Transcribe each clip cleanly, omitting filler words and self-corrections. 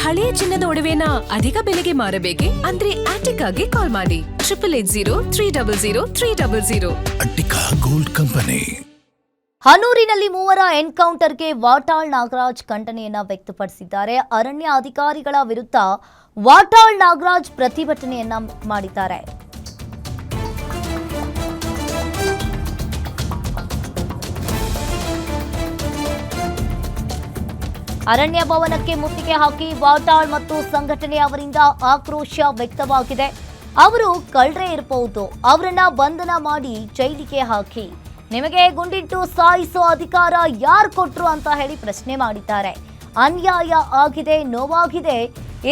ಹಳೆಯ ಚಿನ್ನದ ಒಡವೆನ ಅಧಿಕ ಬೆಲೆಗೆ ಮಾರಬೇಕೆ ಅಂದ್ರೆ ಆಟಿಕಾಗೆ ಕಾಲ್ ಮಾಡಿ 8880 ಅಟ್ಟಿಕಾ ಗೋಲ್ಡ್ ಕಂಪನಿ. ಹನೂರಿನಲ್ಲಿ ಮೂವರ ಎನ್ಕೌಂಟರ್ಗೆ ವಾಟಾಳ್ ನಾಗರಾಜ್ ಖಂಡನೆಯನ್ನ ವ್ಯಕ್ತಪಡಿಸಿದ್ದಾರೆ. ಅರಣ್ಯ ಅಧಿಕಾರಿಗಳ ವಿರುದ್ಧ ವಾಟಾಳ್ ನಾಗರಾಜ್ ಪ್ರತಿಭಟನೆಯನ್ನ ಮಾಡಿದ್ದಾರೆ. ಅರಣ್ಯ ಭವನಕ್ಕೆ ಮುತ್ತಿಗೆ ಹಾಕಿ ವಾಟಾಳ್ ಮತ್ತು ಸಂಘಟನೆಯವರಿಂದ ಆಕ್ರೋಶ ವ್ಯಕ್ತವಾಗಿದೆ. ಅವರು ಕಳ್ಳರೇ ಇರಬಹುದು, ಅವರನ್ನ ಬಂಧನ ಮಾಡಿ ಜೈಲಿಗೆ ಹಾಕಿ. ನಿಮಗೆ ಗುಂಡಿಟ್ಟು ಸಾಯಿಸೋ ಅಧಿಕಾರ ಯಾರು ಕೊಟ್ರು ಅಂತ ಹೇಳಿ ಪ್ರಶ್ನೆ ಮಾಡಿದ್ದಾರೆ. ಅನ್ಯಾಯ ಆಗಿದೆ, ನೋವಾಗಿದೆ,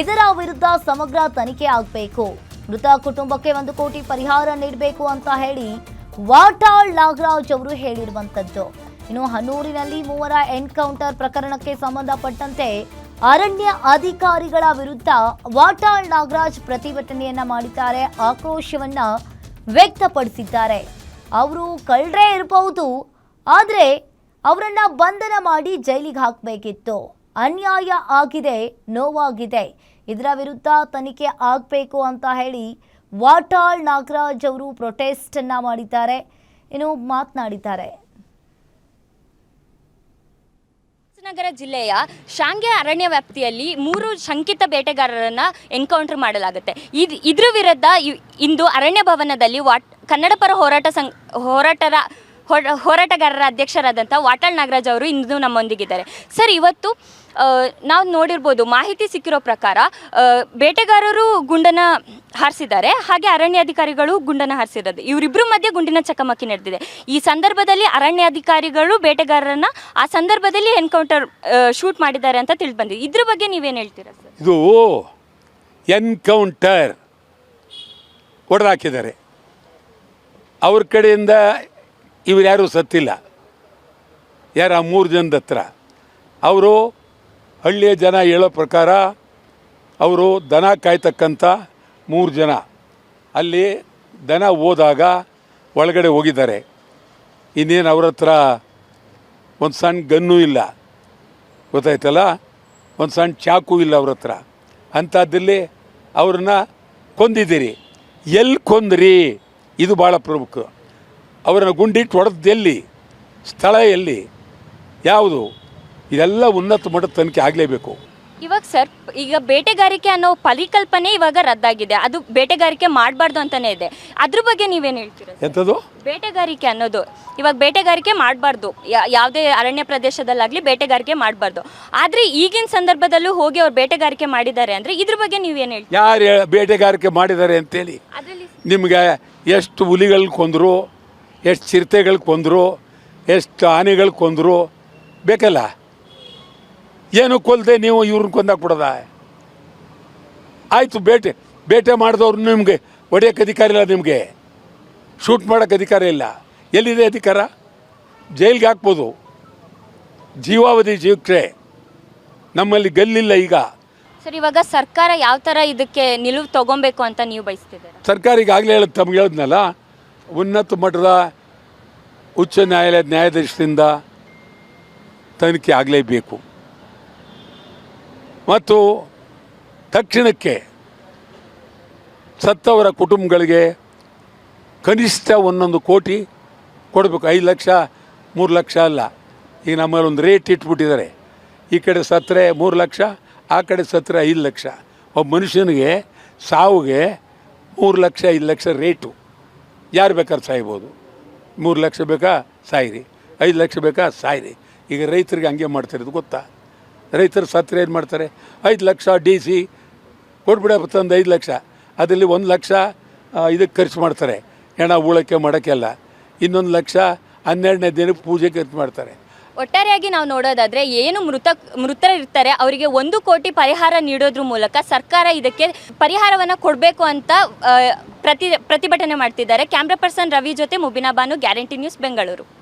ಇದರ ವಿರುದ್ಧ ಸಮಗ್ರ ತನಿಖೆ ಆಗಬೇಕು. ಮೃತ ಕುಟುಂಬಕ್ಕೆ 1 ಕೋಟಿ ಪರಿಹಾರ ನೀಡಬೇಕು ಅಂತ ಹೇಳಿ ವಾಟಾಳ್ ನಾಗರಾಜ್ ಅವರು ಹೇಳಿರುವಂತದ್ದು. ಇನ್ನು ಹನೂರಿನಲ್ಲಿ ಮೂವರ ಎನ್ಕೌಂಟರ್ ಪ್ರಕರಣಕ್ಕೆ ಸಂಬಂಧಪಟ್ಟಂತೆ ಅರಣ್ಯ ಅಧಿಕಾರಿಗಳ ವಿರುದ್ಧ ವಾಟಾಳ್ ನಾಗರಾಜ್ ಪ್ರತಿಭಟನೆಯನ್ನ ಮಾಡಿದ್ದಾರೆ, ಆಕ್ರೋಶವನ್ನ ವ್ಯಕ್ತಪಡಿಸಿದ್ದಾರೆ. ಅವರು ಕಳ್ಳರೇ ಇರಬಹುದು, ಆದರೆ ಅವರನ್ನ ಬಂಧನ ಮಾಡಿ ಜೈಲಿಗೆ ಹಾಕಬೇಕಿತ್ತು. ಅನ್ಯಾಯ ಆಗಿದೆ, ನೋವಾಗಿದೆ, ಇದರ ವಿರುದ್ಧ ತನಿಖೆ ಆಗಬೇಕು ಅಂತ ಹೇಳಿ ವಾಟಾಳ್ ನಾಗರಾಜ್ ಅವರು ಪ್ರೊಟೆಸ್ಟ್ ಅನ್ನ ಮಾಡಿದ್ದಾರೆ. ಇನ್ನು ಮಾತನಾಡಿದ್ದಾರೆ. ನಗರ ಜಿಲ್ಲೆಯ ಶಾಂಗೆ ಅರಣ್ಯ ವ್ಯಾಪ್ತಿಯಲ್ಲಿ 3 ಶಂಕಿತ ಬೇಟೆಗಾರರನ್ನ ಎನ್ಕೌಂಟರ್ ಮಾಡಲಾಗುತ್ತೆ. ಇದ್ರ ವಿರುದ್ಧ ಇಂದು ಅರಣ್ಯ ಭವನದಲ್ಲಿ ಕನ್ನಡ ಪರ ಹೋರಾಟಗಾರರ ಅಧ್ಯಕ್ಷರಾದಂಥ ವಾಟಾಳ್ ನಾಗರಾಜ್ ಅವರು ಇಂದು ನಮ್ಮೊಂದಿಗಿದ್ದಾರೆ. ಸರ್, ಇವತ್ತು ನಾವು ನೋಡಿರ್ಬೋದು, ಮಾಹಿತಿ ಸಿಕ್ಕಿರೋ ಪ್ರಕಾರ ಬೇಟೆಗಾರರು ಗುಂಡನ್ನು ಹಾರಿಸಿದ್ದಾರೆ, ಹಾಗೆ ಅರಣ್ಯಾಧಿಕಾರಿಗಳು ಗುಂಡನ್ನು ಹಾರಿಸಿರೋದು. ಇವರಿಬ್ಬರ ಮಧ್ಯೆ ಗುಂಡಿನ ಚಕಮಕಿ ನಡೆದಿದೆ. ಈ ಸಂದರ್ಭದಲ್ಲಿ ಅರಣ್ಯಾಧಿಕಾರಿಗಳು ಬೇಟೆಗಾರರನ್ನ ಆ ಸಂದರ್ಭದಲ್ಲಿ ಎನ್ಕೌಂಟರ್ ಶೂಟ್ ಮಾಡಿದ್ದಾರೆ ಅಂತ ತಿಳಿದು ಬಂದಿದೆ. ಇದ್ರ ಬಗ್ಗೆ ನೀವೇನು ಹೇಳ್ತೀರಾ ಸರ್? ಇದು ಎನ್ಕೌಂಟರ್ ಹೊಡೆದಾಕಿದ್ದಾರೆ. ಅವ್ರ ಕಡೆಯಿಂದ ಇವ್ರು ಯಾರೂ ಸತ್ತಿಲ್ಲ. ಯಾರು ಆ 3 ಜನದ ಹತ್ರ ಅವರು ಹಳ್ಳಿಯ ಜನ ಹೇಳೋ ಪ್ರಕಾರ ಅವರು ದನ ಕಾಯ್ತಕ್ಕಂಥ 3 ಜನ ಅಲ್ಲಿ ದನ ಹೋದಾಗ ಒಳಗಡೆ ಹೋಗಿದ್ದಾರೆ. ಇನ್ನೇನು ಅವ್ರ ಹತ್ರ ಒಂದು ಸಣ್ಣ ಗನ್ನೂ ಇಲ್ಲ, ಗೊತ್ತಾಯ್ತಲ್ಲ, ಒಂದು ಸಣ್ಣ ಚಾಕು ಇಲ್ಲ ಅವ್ರ ಹತ್ರ. ಅಂಥದ್ದಲ್ಲಿ ಅವ್ರನ್ನ ಕೊಂದಿದ್ದೀರಿ. ಎಲ್ಲಿ ಕೊಂದ್ರಿ? ಇದು ಭಾಳ ಪ್ರಮುಖ. ಅವರನ್ನು ಗುಂಡಿಟ್ಟು ಹೊಡೆದು ಎಲ್ಲಿ, ಸ್ಥಳ ಎಲ್ಲಿ, ಯಾವುದು, ಇದೆಲ್ಲ ಉನ್ನತ ಮಟ್ಟದ ತನಿಖೆ ಆಗಲೇಬೇಕು. ಇವಾಗ ಸರ್, ಈಗ ಬೇಟೆಗಾರಿಕೆ ಅನ್ನೋ ಪರಿಕಲ್ಪನೆ ಇವಾಗ ರದ್ದಾಗಿದೆ. ಅದು ಬೇಟೆಗಾರಿಕೆ ಮಾಡಬಾರ್ದು ಅಂತಲೇ ಇದೆ. ಅದ್ರ ಬಗ್ಗೆ ನೀವೇನು ಹೇಳ್ತೀರಾ? ಎಂಥದ್ದು ಬೇಟೆಗಾರಿಕೆ ಅನ್ನೋದು ಇವಾಗ ಬೇಟೆಗಾರಿಕೆ ಮಾಡಬಾರ್ದು, ಯಾವುದೇ ಅರಣ್ಯ ಪ್ರದೇಶದಲ್ಲಾಗಲಿ ಬೇಟೆಗಾರಿಕೆ ಮಾಡಬಾರ್ದು. ಆದರೆ ಈಗಿನ ಸಂದರ್ಭದಲ್ಲೂ ಹೋಗಿ ಅವ್ರು ಬೇಟೆಗಾರಿಕೆ ಮಾಡಿದ್ದಾರೆ ಅಂದರೆ ಇದ್ರ ಬಗ್ಗೆ ನೀವೇನು ಹೇಳ್ತೀರಾ? ಯಾರು ಬೇಟೆಗಾರಿಕೆ ಮಾಡಿದ್ದಾರೆ ಅಂತೇಳಿ ನಿಮಗೆ ಎಷ್ಟು ಹುಲಿಗಳು ಕೊಂದರು, ಎಷ್ಟು ಚಿರತೆಗಳು ಕೊಂದರು, ಎಷ್ಟು ಆನೆಗಳು ಕೊಂದರು ಬೇಕಲ್ಲ. ಏನು ಕೊಲ್ಲದೆ ನೀವು ಇವ್ರನ್ನ ಕೊಂದಾಕ್ಬಿಡೋದ? ಆಯಿತು, ಬೇಟೆ ಮಾಡಿದವ್ರು ನಿಮಗೆ ಹೊಡೆಯೋಕ್ಕೆ ಅಧಿಕಾರ ಇಲ್ಲ, ನಿಮಗೆ ಶೂಟ್ ಮಾಡೋಕ್ಕೆ ಅಧಿಕಾರ ಇಲ್ಲ. ಎಲ್ಲಿದೆ ಅಧಿಕಾರ? ಜೈಲಿಗೆ ಹಾಕ್ಬೋದು, ಜೀವಾವಧಿ ಶಿಕ್ಷೆ. ನಮ್ಮಲ್ಲಿ ಗಲ್ಲಿಲ್ಲ ಈಗ. ಸರ್, ಇವಾಗ ಸರ್ಕಾರ ಯಾವ ಥರ ಇದಕ್ಕೆ ನಿಲುವು ತಗೊಬೇಕು ಅಂತ ನೀವು ಬಯಸ್ತಿದ್ದೀರಾ? ಸರ್ಕಾರ ಈಗಾಗಲೇ ತಮ್ಗೆ ಹೇಳಿದ್ನಲ್ಲ, ಉನ್ನತ ಮಟ್ಟದ ಉಚ್ಚ ನ್ಯಾಯಾಲಯದ ನ್ಯಾಯಾಧೀಶರಿಂದ ತನಿಖೆ ಆಗಲೇಬೇಕು. ಮತ್ತು ತಕ್ಷಣಕ್ಕೆ ಸತ್ತವರ ಕುಟುಂಬಗಳಿಗೆ ಕನಿಷ್ಠ 1 ಕೋಟಿ ಕೊಡಬೇಕು. 5 ಲಕ್ಷ 3 ಲಕ್ಷ ಅಲ್ಲ. ಈಗ ನಮ್ಮಲ್ಲಿ ಒಂದು ರೇಟ್ ಇಟ್ಬಿಟ್ಟಿದ್ದಾರೆ. ಈ ಕಡೆ ಸತ್ತರೆ 3 ಲಕ್ಷ, ಆ ಕಡೆ ಸತ್ತರೆ 5 ಲಕ್ಷ. ಒಬ್ಬ ಮನುಷ್ಯನಿಗೆ ಸಾವಿಗೆ 3 ಲಕ್ಷ 5 ಲಕ್ಷ ರೇಟು. ಯಾರು ಬೇಕಾದ್ರೆ ಸಾಯ್ಬೋದು. 3 ಲಕ್ಷ ಬೇಕಾ ಸಾಯಿರಿ, 5 ಲಕ್ಷ ಬೇಕಾ ಸಾಯಿರಿ. ಈಗ ರೈತರಿಗೆ ಹಂಗೆ ಮಾಡ್ತಿರೋದು ಗೊತ್ತಾ? ರೈತರು ಸತ್ತರೆ ಏನು ಮಾಡ್ತಾರೆ? 5 ಲಕ್ಷ DC ಕೊಟ್ಬಿಡಪ್ಪ ತಂದು 5 ಲಕ್ಷ, ಅದರಲ್ಲಿ 1 ಲಕ್ಷ ಇದಕ್ಕೆ ಖರ್ಚು ಮಾಡ್ತಾರೆ, ಹೆಣ ಉಳಕ್ಕೆ ಮಾಡೋಕ್ಕೆಲ್ಲ. 1 ಲಕ್ಷ 12ನೇ ದಿನಕ್ಕೆ ಪೂಜೆ ಖರ್ಚು ಮಾಡ್ತಾರೆ. ಒಟ್ಟಾರೆಯಾಗಿ ನಾವು ನೋಡೋದಾದರೆ ಏನು ಮೃತರಿರ್ತಾರೆ ಅವರಿಗೆ 1 ಕೋಟಿ ಪರಿಹಾರ ನೀಡೋದ್ರ ಮೂಲಕ ಸರ್ಕಾರ ಇದಕ್ಕೆ ಪರಿಹಾರವನ್ನು ಕೊಡಬೇಕು ಅಂತ ಪ್ರತಿಭಟನೆ ಮಾಡ್ತಿದ್ದಾರೆ. ಕ್ಯಾಮ್ರಾ ಪರ್ಸನ್ ರವಿ ಜೊತೆ ಮುಬಿನಾ ಬಾನು, ಗ್ಯಾರಂಟಿ ನ್ಯೂಸ್, ಬೆಂಗಳೂರು.